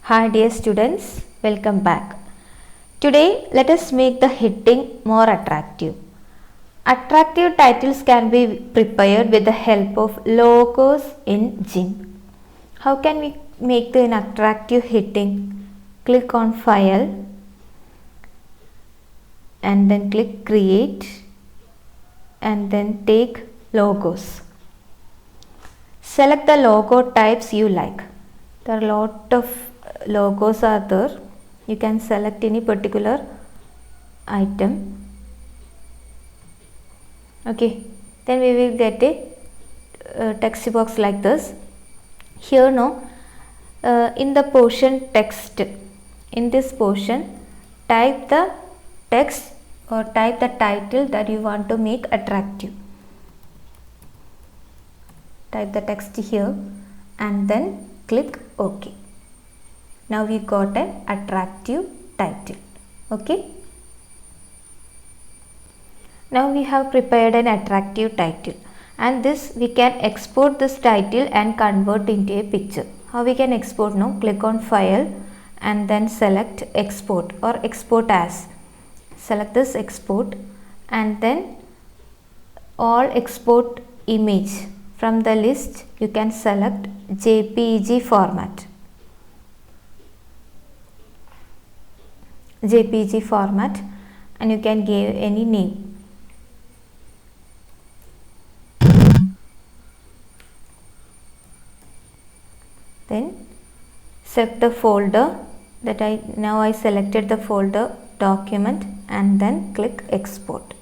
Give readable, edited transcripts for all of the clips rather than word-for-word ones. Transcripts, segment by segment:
Hi dear students, welcome back. Today let us make the heading more attractive. Attractive titles can be prepared with the help of logos in GIMP. How can we make an attractive heading? Click on File and then click Create and then take Logos. Select the logo types you like. There are a lot of logos are there. You can select any particular item. Okay, then we will get a text box like this. Here in the portion text, in this portion type the text or type the title that you want to make attractive. Type the text here and then click OK. Now we got an attractive title. Okay. Now we have prepared an attractive title, and this we can export this title and convert into a picture. How we can export now? Click on File and then select Export or Export As. Select this Export and then all export image. From the list you can select JPEG format. JPEG format, and you can give any name. Then select the folder that I selected the folder document and then click export.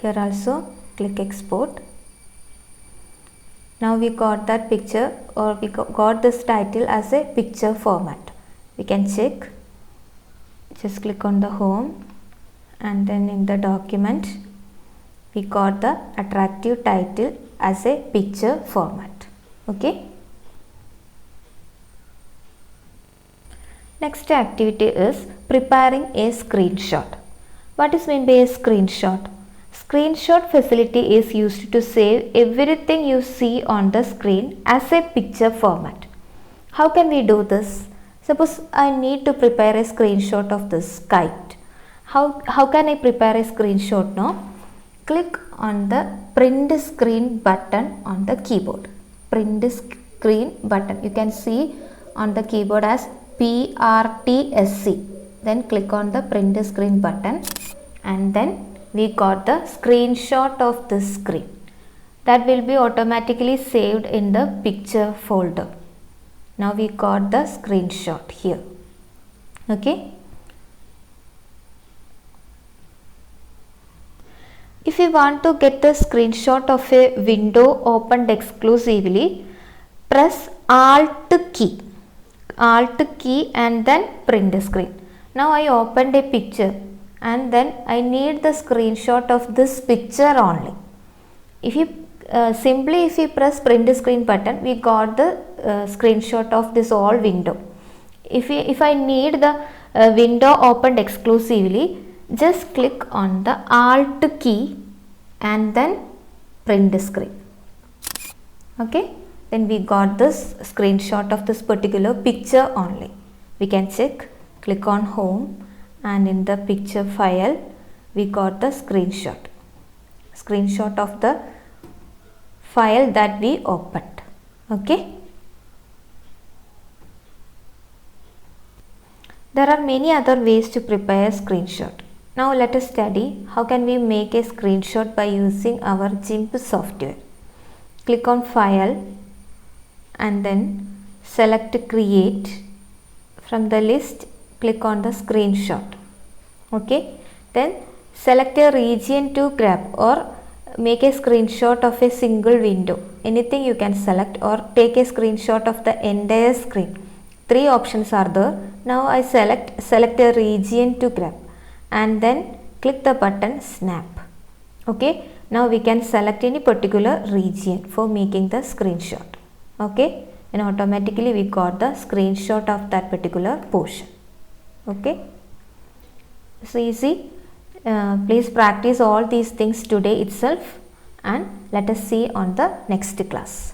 Here also click export. Now we got that picture, or we got this title as a picture format. We can check. Just click on the home and then in the document we got the attractive title as a picture format. Okay. Next activity is preparing a screenshot. What is meant by a screenshot? Screenshot facility is used to save everything you see on the screen as a picture format. How can we do this? Suppose I need to prepare a screenshot of this kite. How can I prepare a screenshot now? Click on the print screen button on the keyboard. Print screen button. You can see on the keyboard as PRTSC. Then click on the print screen button and then we got the screenshot of this screen. That will be automatically saved in the picture folder. Now we got the screenshot here. Okay. If you want to get the screenshot of a window opened exclusively, press Alt key and then print screen. Now I opened a picture and then I need the screenshot of this picture only. If you if you press print screen button, we got the screenshot of this all window. If I need the window opened exclusively, just click on the Alt key and then print screen. Okay, then we got this screenshot of this particular picture only. We can check. Click on home and in the picture file we got the screenshot of the file that we opened. Okay. There are many other ways to prepare a screenshot. Now let us study how can we make a screenshot by using our GIMP software. Click on File and then select Create. From the list click on the screenshot. Okay. Then select a region to grab or make a screenshot of a single window. Anything you can select, or take a screenshot of the entire screen. Three options are there. Now I select a region to grab and then click the button snap. Okay. Now we can select any particular region for making the screenshot. Okay. And automatically we got the screenshot of that particular portion. Okay. So easy. Please practice all these things today itself and let us see on the next class.